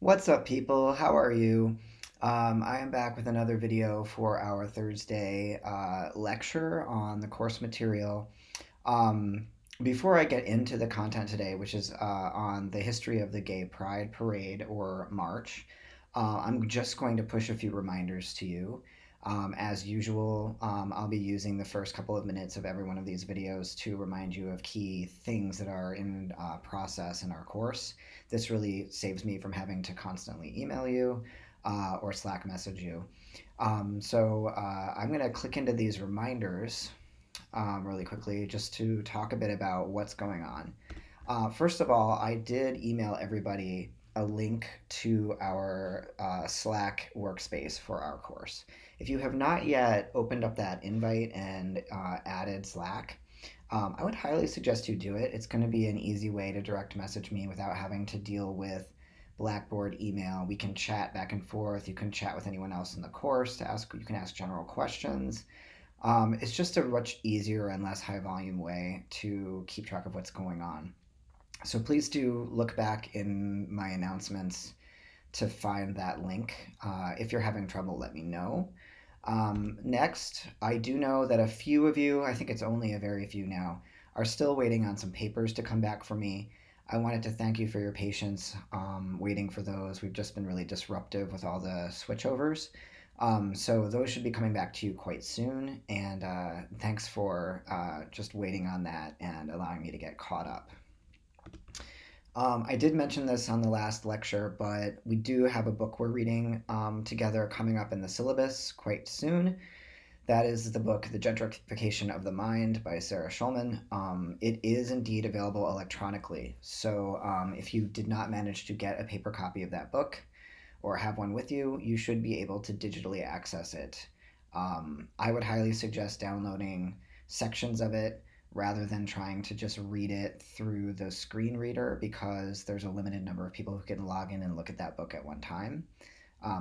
What's up, people? How are you? I am back with another video for our Thursday lecture on the course material. Um, Before I get into the content today, which is on the history of the Gay Pride Parade or March, I'm just going to push a few reminders to you. As usual, I'll be using the first couple of minutes of every one of these videos to remind you of key things that are in process in our course. This really saves me from having to constantly email you or Slack message you. I'm going to click into these reminders really quickly just to talk a bit about what's going on. First of all, I did email everybody a link to our Slack workspace for our course. If you have not yet opened up that invite and added Slack, I would highly suggest you do it. It's going to be an easy way to direct message me without having to deal with Blackboard email. We can chat back and forth. You can chat with anyone else in the course to ask. You can ask general questions. It's just a much easier and less high volume way to keep track of what's going on. So please do look back in my announcements to find that link. If you're having trouble, let me know. Next, I do know that a few of you, I think it's only a very few now, are still waiting on some papers to come back for me. I wanted to thank you for your patience waiting for those. We've just been really disruptive with all the switchovers. So those should be coming back to you quite soon. And thanks for just waiting on that and allowing me to get caught up. I did mention this on the last lecture, but we do have a book we're reading together coming up in the syllabus quite soon. That is the book, The Gentrification of the Mind by Sarah Schulman. It is indeed available electronically. So if you did not manage to get a paper copy of that book or have one with you, you should be able to digitally access it. I would highly suggest downloading sections of it rather than trying to just read it through the screen reader because there's a limited number of people who can log in and look at that book at one time.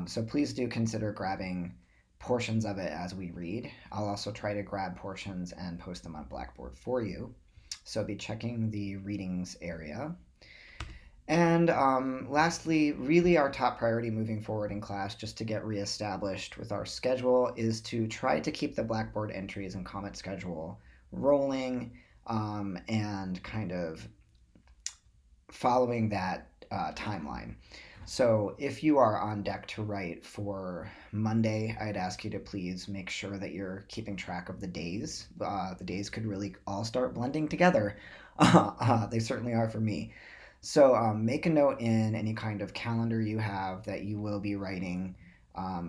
So please do consider grabbing portions of it as we read. I'll also try to grab portions and post them on Blackboard for you. So be checking the readings area. And lastly, really our top priority moving forward in class, just to get reestablished with our schedule, is to try to keep the Blackboard entries and comment schedule rolling and kind of following that timeline. So if you are on deck to write for Monday, I'd ask you to please make sure that you're keeping track of the days. The days could really all start blending together. They certainly are for me. So make a note in any kind of calendar you have that you will be writing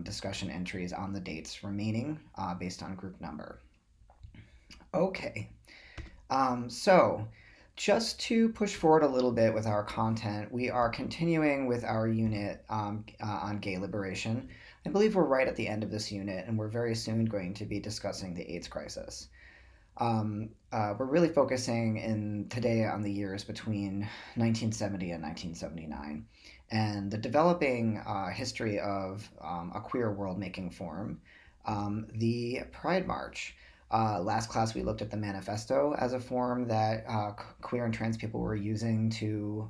discussion entries on the dates remaining based on group number. Okay, so just to push forward a little bit with our content, we are continuing with our unit on gay liberation. I believe we're right at the end of this unit, and we're very soon going to be discussing the AIDS crisis. We're really focusing in today on the years between 1970 and 1979 and the developing history of a queer world-making form, the Pride March. Last class, we looked at the manifesto as a form that queer and trans people were using to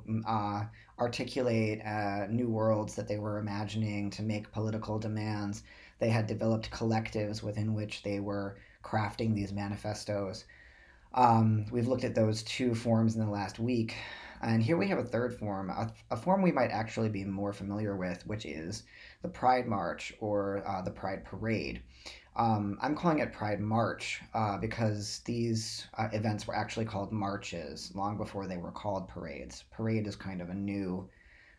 articulate new worlds that they were imagining to make political demands. They had developed collectives within which they were crafting these manifestos. We've looked at those two forms in the last week. And here we have a third form, a form we might actually be more familiar with, which is the Pride March or the Pride Parade. I'm calling it Pride March because these events were actually called marches long before they were called parades. Parade is kind of a new,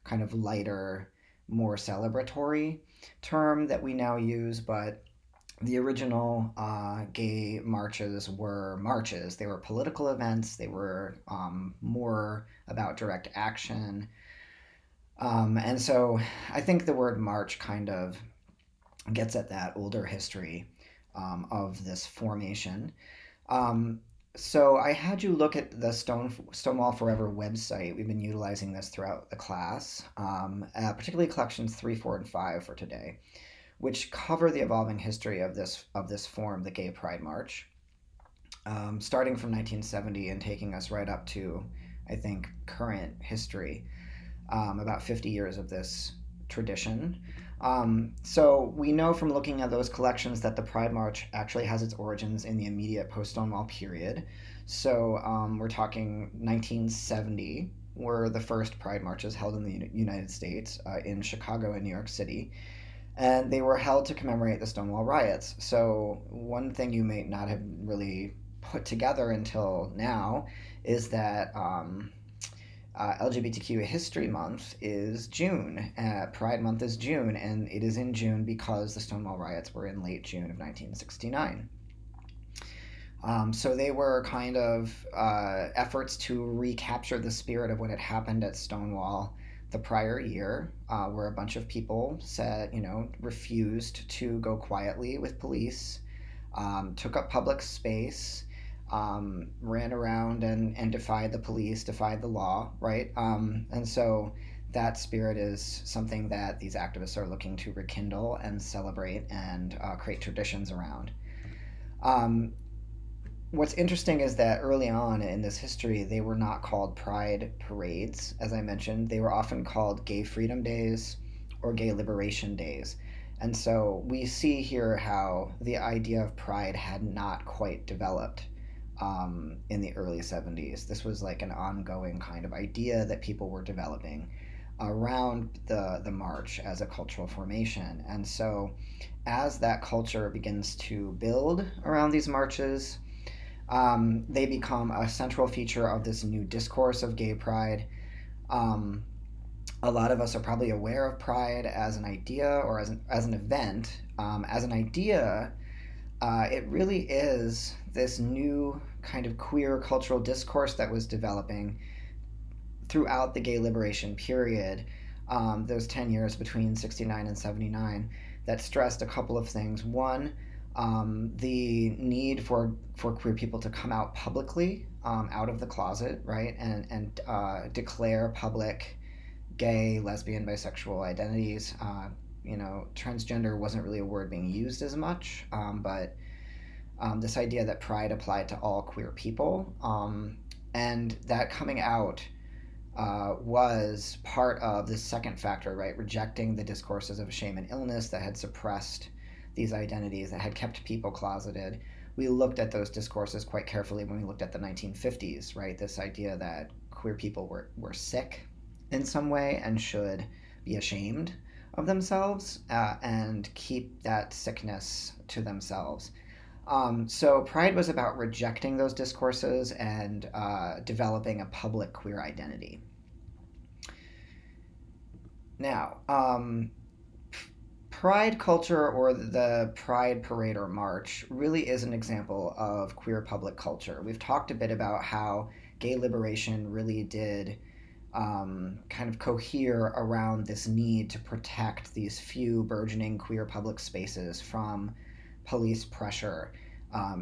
kind of lighter, more celebratory term that we now use, but the original gay marches were marches. They were political events. They were more about direct action. And so I think the word march kind of gets at that older history of this formation. Um, so I had you look at the Stonewall Forever website. We've been utilizing this throughout the class, particularly collections 3, 4, and 5 for today, which cover the evolving history of this form, the Gay Pride March, starting from 1970 and taking us right up to, I think, current history. about 50 years of this tradition. So we know from looking at those collections that the Pride March actually has its origins in the immediate post-Stonewall period. So we're talking 1970 were the first Pride marches held in the United States in Chicago and New York City, and they were held to commemorate the Stonewall riots. So one thing you may not have really put together until now is that LGBTQ History Month is June. Pride Month is June, and it is in June because the Stonewall riots were in late June of 1969. So they were kind of efforts to recapture the spirit of what had happened at Stonewall the prior year, where a bunch of people said, refused to go quietly with police, took up public space, ran around and defied the police, defied the law, right? And so that spirit is something that these activists are looking to rekindle and celebrate and create traditions around. What's interesting is that early on in this history, they were not called Pride parades, as I mentioned. They were often called Gay Freedom Days or Gay Liberation Days. And so we see here how the idea of pride had not quite developed in the early 70s. This was like an ongoing kind of idea that people were developing around the march as a cultural formation. And so as that culture begins to build around these marches, they become a central feature of this new discourse of gay pride. A lot of us are probably aware of pride as an idea or as an event. As an idea, it really is this new kind of queer cultural discourse that was developing throughout the gay liberation period, those 10 years between 69 and 79, that stressed a couple of things. One, the need for queer people to come out publicly, out of the closet, right, and declare public gay, lesbian, bisexual identities. Transgender wasn't really a word being used as much, but this idea that pride applied to all queer people, and that coming out was part of the second factor, right, rejecting the discourses of shame and illness that had suppressed these identities, that had kept people closeted. We looked at those discourses quite carefully when we looked at the 1950s, right? This idea that queer people were sick in some way and should be ashamed of themselves and keep that sickness to themselves. So Pride was about rejecting those discourses and developing a public queer identity. Now, Pride culture, or the Pride parade or march, really is an example of queer public culture. We've talked a bit about how gay liberation really did kind of cohere around this need to protect these few burgeoning queer public spaces from police pressure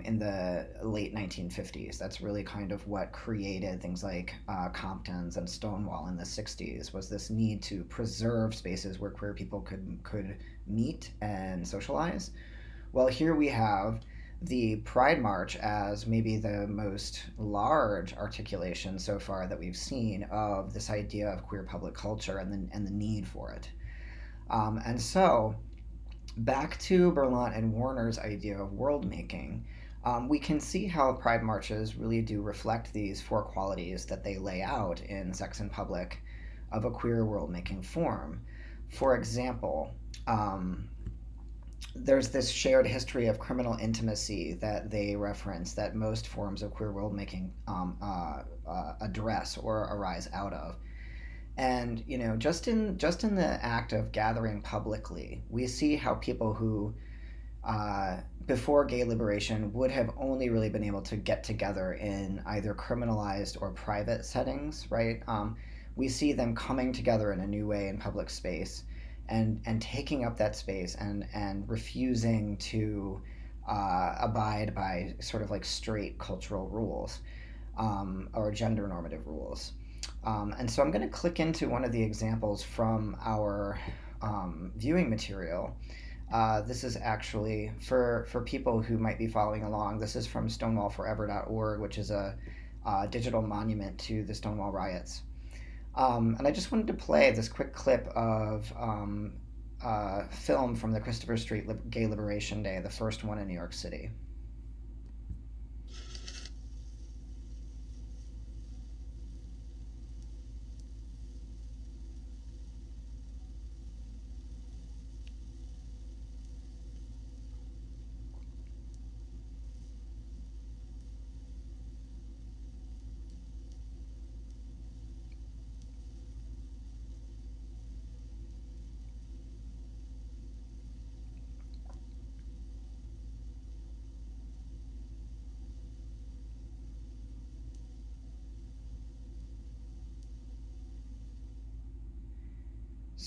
in the late 1950s. That's really kind of what created things like Compton's and Stonewall in the 60s, was this need to preserve spaces where queer people could meet and socialize. Well, here we have the Pride March as maybe the most large articulation so far that we've seen of this idea of queer public culture and the need for it. And so back to Berlant and Warner's idea of world making, we can see how Pride marches really do reflect these four qualities that they lay out in Sex in Public of a queer world making form. For example, there's this shared history of criminal intimacy that they reference that most forms of queer world making address or arise out of. And just in the act of gathering publicly, we see how people who before gay liberation would have only really been able to get together in either criminalized or private settings, right? We see them coming together in a new way in public space and taking up that space and refusing to abide by sort of like straight cultural rules or gender normative rules. And so I'm going to click into one of the examples from our viewing material. This is actually, for people who might be following along, this is from stonewallforever.org, which is a digital monument to the Stonewall riots. And I just wanted to play this quick clip of film from the Christopher Street Gay Liberation Day, the first one in New York City.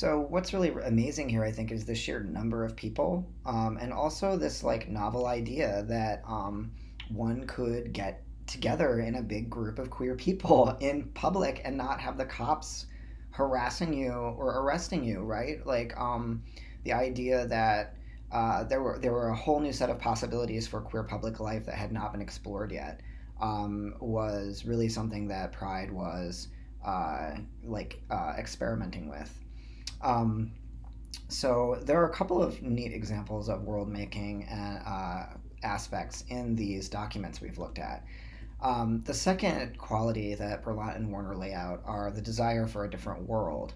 So what's really amazing here, I think, is the sheer number of people, and also this like novel idea that one could get together in a big group of queer people in public and not have the cops harassing you or arresting you, right? Like the idea that there were a whole new set of possibilities for queer public life that had not been explored yet was really something that Pride was experimenting with. Um, so there are a couple of neat examples of world making and aspects in these documents we've looked at. The second quality that Berlant and Warner lay out are the desire for a different world.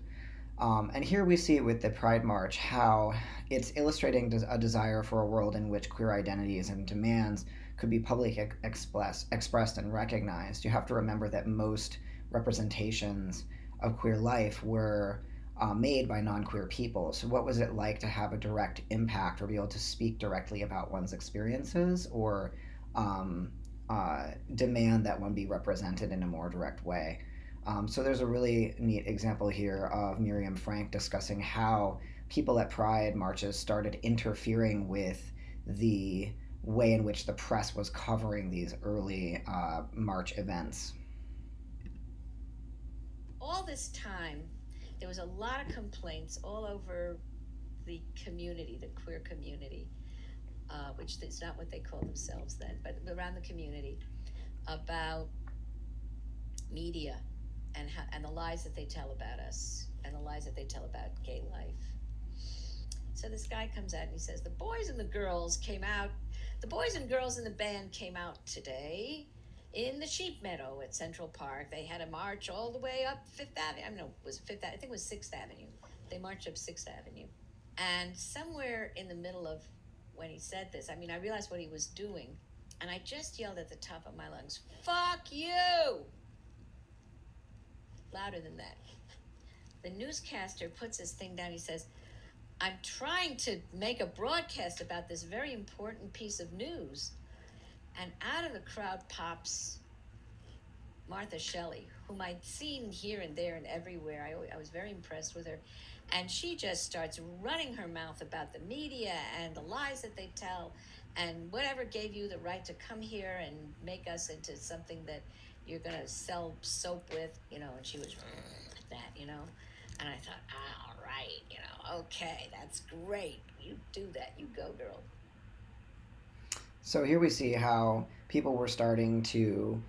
And here we see with the Pride March how it's illustrating a desire for a world in which queer identities and demands could be publicly expressed and recognized. You have to remember that most representations of queer life were made by non queer people. So, what was it like to have a direct impact or be able to speak directly about one's experiences or um, demand that one be represented in a more direct way? So there's a really neat example here of Miriam Frank discussing how people at Pride marches started interfering with the way in which the press was covering these early March events. All this time, there was a lot of complaints all over the community, the queer community, which is not what they call themselves then, but around the community, about media and the lies that they tell about us and the lies that they tell about gay life. So this guy comes out and he says, the boys and girls in the band came out today in the sheep meadow at Central Park. They had a march all the way up Fifth Avenue. I don't know, was it Fifth Avenue? I think it was Sixth Avenue. They marched up Sixth Avenue. And somewhere in the middle of when he said this, I mean, I realized what he was doing. And I just yelled at the top of my lungs, "Fuck you!" Louder than that. The newscaster puts his thing down. He says, "I'm trying to make a broadcast about this very important piece of news." And out of the crowd pops Martha Shelley, whom I'd seen here and there and everywhere. I was very impressed with her. And she just starts running her mouth about the media and the lies that they tell and whatever gave you the right to come here and make us into something that you're going to sell soap with, and she was that. And I thought, all right, okay, that's great. You do that. You go, girl. So here we see how people were starting to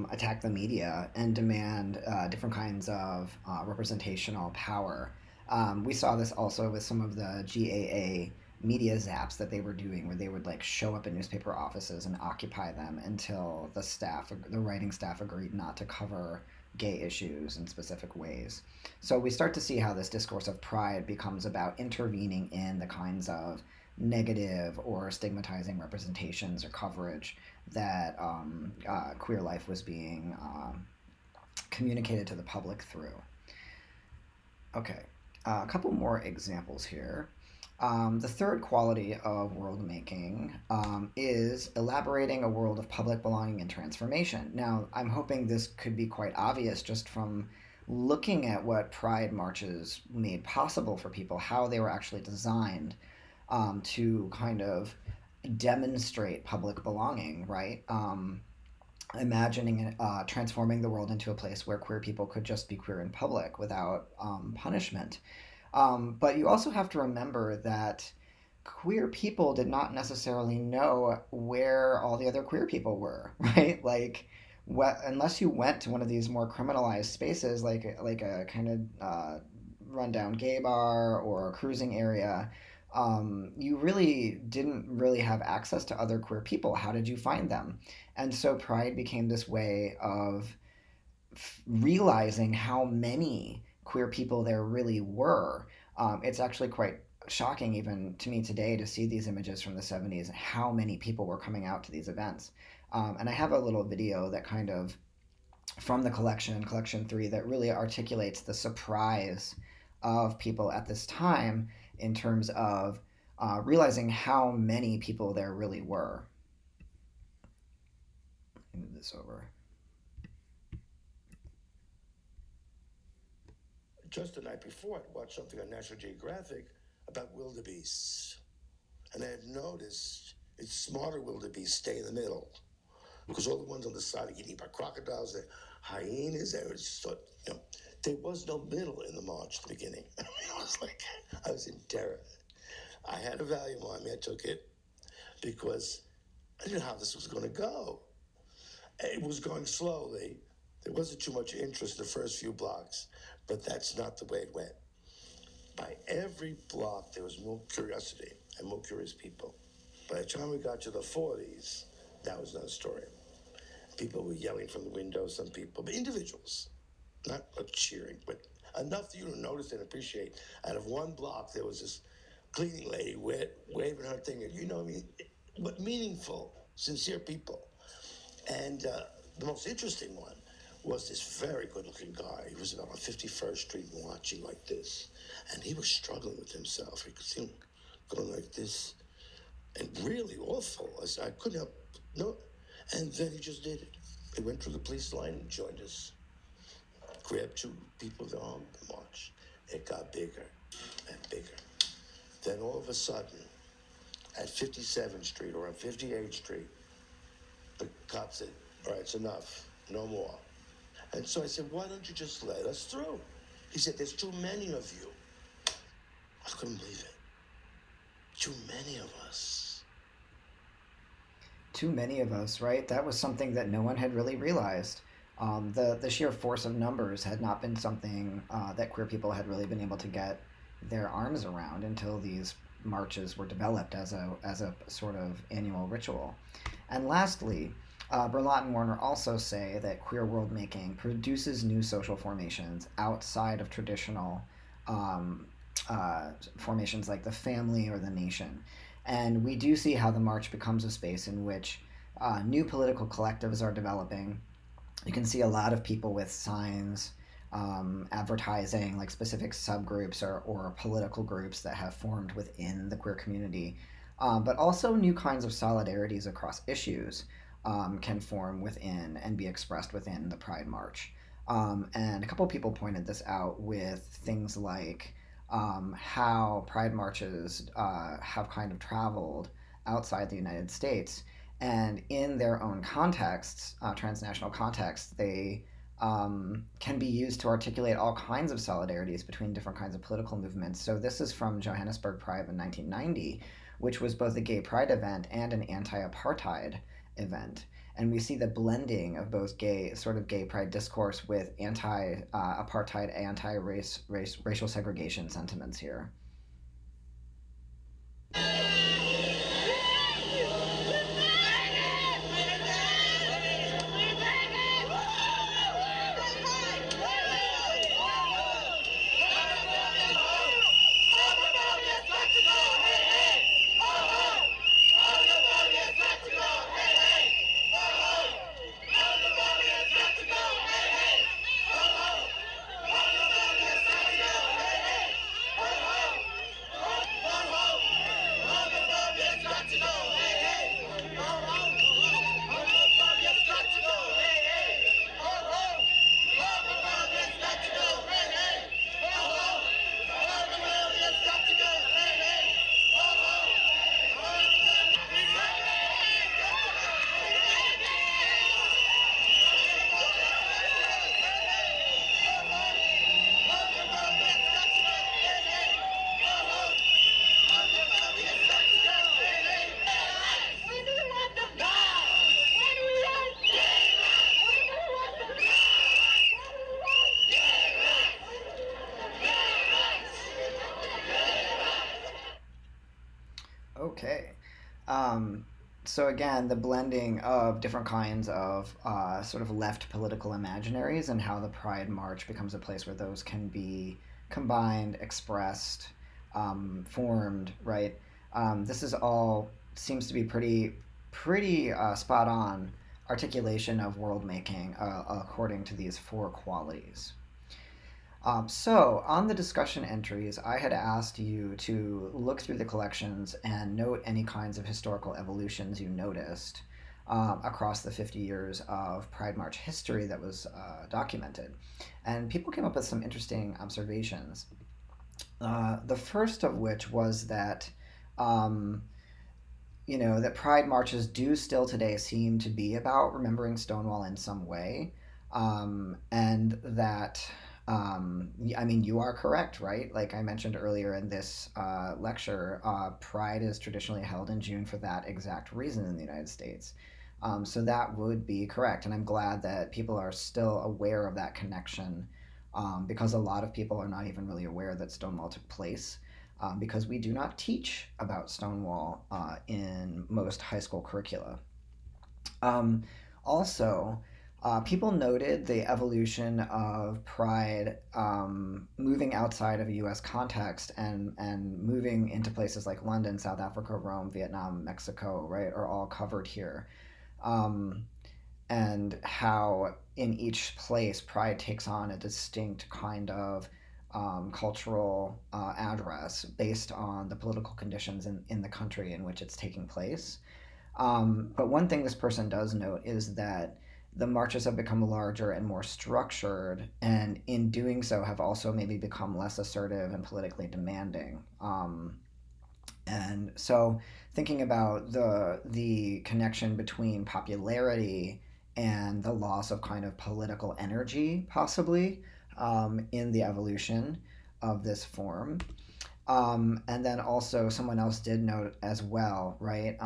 attack the media and demand different kinds of representational power. We saw this also with some of the GAA media zaps that they were doing, where they would like show up in newspaper offices and occupy them until the writing staff, agreed not to cover gay issues in specific ways. So we start to see how this discourse of pride becomes about intervening in the kinds of negative or stigmatizing representations or coverage that queer life was being communicated to the public through. Okay, a couple more examples here. The third quality of world making is elaborating a world of public belonging and transformation. Now, I'm hoping this could be quite obvious just from looking at what pride marches made possible for people, how they were actually designed to kind of demonstrate public belonging, right? Imagining transforming the world into a place where queer people could just be queer in public without punishment. But you also have to remember that queer people did not necessarily know where all the other queer people were, right? Like unless you went to one of these more criminalized spaces, like a kind of rundown gay bar or a cruising area, you really didn't really have access to other queer people. How did you find them? And so Pride became this way of realizing how many queer people there really were. It's actually quite shocking, even to me today, to see these images from the 70s, how many people were coming out to these events. And I have a little video that kind of from the collection 3, that really articulates the surprise of people at this time in terms of realizing how many people there really were. Let me move this over. Just the night before, I'd watched something on National Geographic about wildebeests. And I had noticed it's smarter wildebeests stay in the middle. Because all the ones on the side are getting eaten by crocodiles, the hyenas, I just thought, there was no middle in the march at the beginning. I was like, I was in terror. I had a Valium on me, I took it, because I didn't know how this was going to go. It was going slowly. There wasn't too much interest in the first few blocks, but that's not the way it went. By every block, there was more curiosity and more curious people. By the time we got to the 40s, that was another story. People were yelling from the windows, some people, but individuals, not cheering, but enough for you to notice and appreciate. Out of one block, there was this cleaning lady waving her thing, but meaningful, sincere people. And the most interesting one was this very good-looking guy. He was about on 51st Street watching like this, and he was struggling with himself. You could see him going like this, and really awful. I couldn't help, no. And then he just did it. He went through the police line and joined us. Grabbed 2 people with their arm and marched. It got bigger and bigger. Then all of a sudden, at 57th Street or on 58th Street, the cop said, all right, it's enough, no more. And so I said, why don't you just let us through? He said, there's too many of you. I couldn't believe it. Too many of us. Too many of us, right? That was something that no one had really realized. The sheer force of numbers had not been something that queer people had really been able to get their arms around until these marches were developed as a sort of annual ritual. And lastly, Berlant and Warner also say that queer world making produces new social formations outside of traditional formations like the family or the nation. And we do see how the march becomes a space in which new political collectives are developing. You can see a lot of people with signs advertising like specific subgroups or political groups that have formed within the queer community. But also new kinds of solidarities across issues can form within and be expressed within the Pride March. And a couple people pointed this out with things like how Pride marches have kind of traveled outside the United States. And in their own contexts, transnational contexts, they can be used to articulate all kinds of solidarities between different kinds of political movements. So this is from Johannesburg Pride in 1990, which was both a gay pride event and an anti-apartheid event. And we see the blending of both gay pride discourse with anti-apartheid, racial segregation sentiments here. Okay. Um, so again, the blending of different kinds of sort of left political imaginaries and how the Pride March becomes a place where those can be combined, expressed, formed, right? This is all seems to be pretty spot on articulation of world making according to these four qualities. So, on the discussion entries, I had asked you to look through the collections and note any kinds of historical evolutions you noticed across the 50 years of Pride March history that was documented. And people came up with some interesting observations. The first of which was that um, that Pride marches do still today seem to be about remembering Stonewall in some way, and that I mean you are correct, right? Like I mentioned earlier in this lecture, Pride is traditionally held in June for that exact reason in the United States. So that would be correct, and I'm glad that people are still aware of that connection, because a lot of people are not even really aware that Stonewall took place, because we do not teach about Stonewall in most high school curricula. Um, Also, people noted the evolution of Pride, moving outside of a U.S. context and moving into places like London, South Africa, Rome, Vietnam, Mexico, right, are all covered here. Um, and how in each place Pride takes on a distinct kind of cultural address based on the political conditions in the country in which it's taking place. But one thing this person does note is that the marches have become larger and more structured, and in doing so, have also maybe become less assertive and politically demanding. And so, thinking about the connection between popularity and the loss of kind of political energy, possibly, in the evolution of this form. And then also someone else did note as well, right?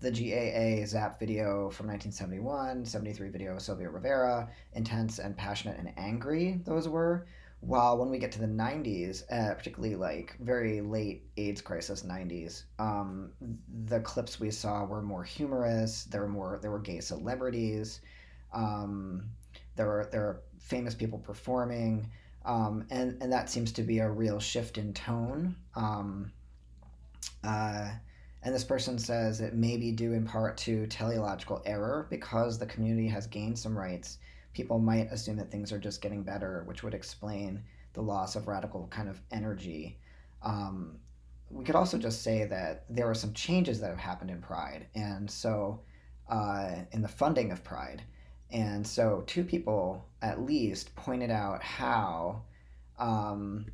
The GAA Zap video from 1971, 73 video of Sylvia Rivera, intense and passionate and angry, those were. While when we get to the 90s, particularly like very late AIDS crisis 90s, the clips we saw were more humorous. There were gay celebrities. Um, there were famous people performing, and that seems to be a real shift in tone. Uh, and this person says it may be due in part to teleological error because the community has gained some rights. People might assume that things are just getting better, which would explain the loss of radical kind of energy. Um, we could also just say that there are some changes that have happened in Pride, and so in the funding of Pride. And so, two people at least pointed out how um,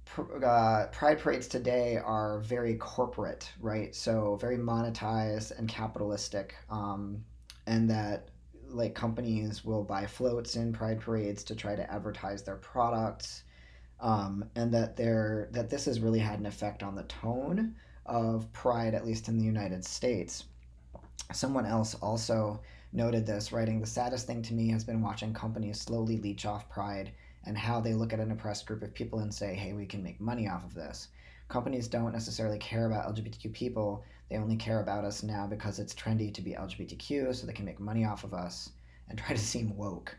pride parades today are very corporate, right? So very monetized and capitalistic, and that like companies will buy floats in pride parades to try to advertise their products, and that this has really had an effect on the tone of pride, at least in the United States. Someone else also noted this, writing, "The saddest thing to me has been watching companies slowly leech off pride and how they look at an oppressed group of people and say, hey, we can make money off of this. Companies don't necessarily care about LGBTQ people. They only care about us now because it's trendy to be LGBTQ, so they can make money off of us and try to seem woke."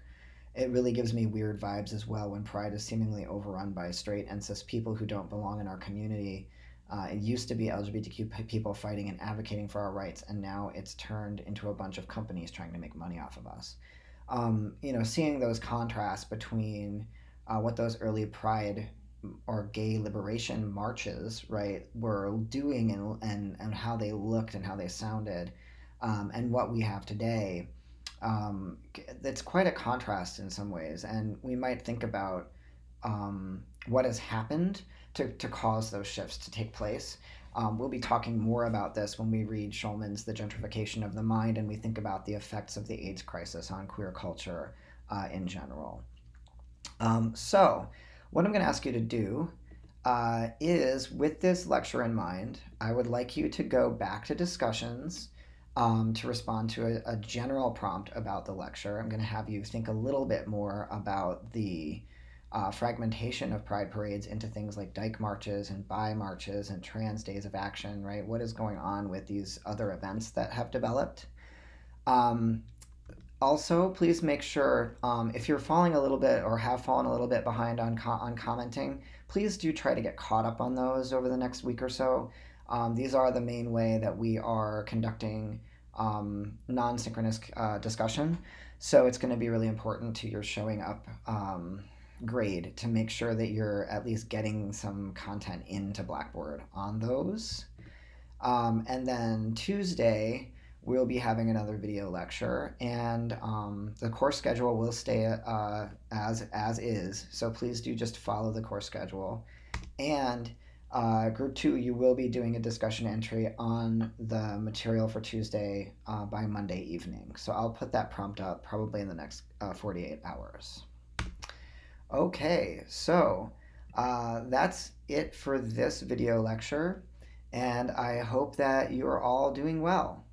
It really gives me weird vibes as well when pride is seemingly overrun by straight and cis people who don't belong in our community. It used to be LGBTQ people fighting and advocating for our rights, and now it's turned into a bunch of companies trying to make money off of us. Seeing those contrasts between what those early pride or gay liberation marches, right, were doing, and how they looked and how they sounded, and what we have today, it's quite a contrast in some ways. And we might think about what has happened to cause those shifts to take place. We'll be talking more about this when we read Schulman's The Gentrification of the Mind and we think about the effects of the AIDS crisis on queer culture in general. So, what I'm going to ask you to do is, with this lecture in mind, I would like you to go back to discussions to respond to a general prompt about the lecture. I'm going to have you think a little bit more about fragmentation of pride parades into things like dyke marches and bi marches and trans days of action, right? What is going on with these other events that have developed? Um, Also, please make sure if you're falling a little bit or have fallen a little bit behind on commenting, please do try to get caught up on those over the next week or so. These are the main way that we are conducting non-synchronous discussion. So it's going to be really important to your showing up grade to make sure that you're at least getting some content into Blackboard on those. And then Tuesday, we'll be having another video lecture, and the course schedule will stay as is. So please do just follow the course schedule. And group 2, you will be doing a discussion entry on the material for Tuesday by Monday evening. So I'll put that prompt up probably in the next 48 hours. Okay, so that's it for this video lecture, and I hope that you are all doing well.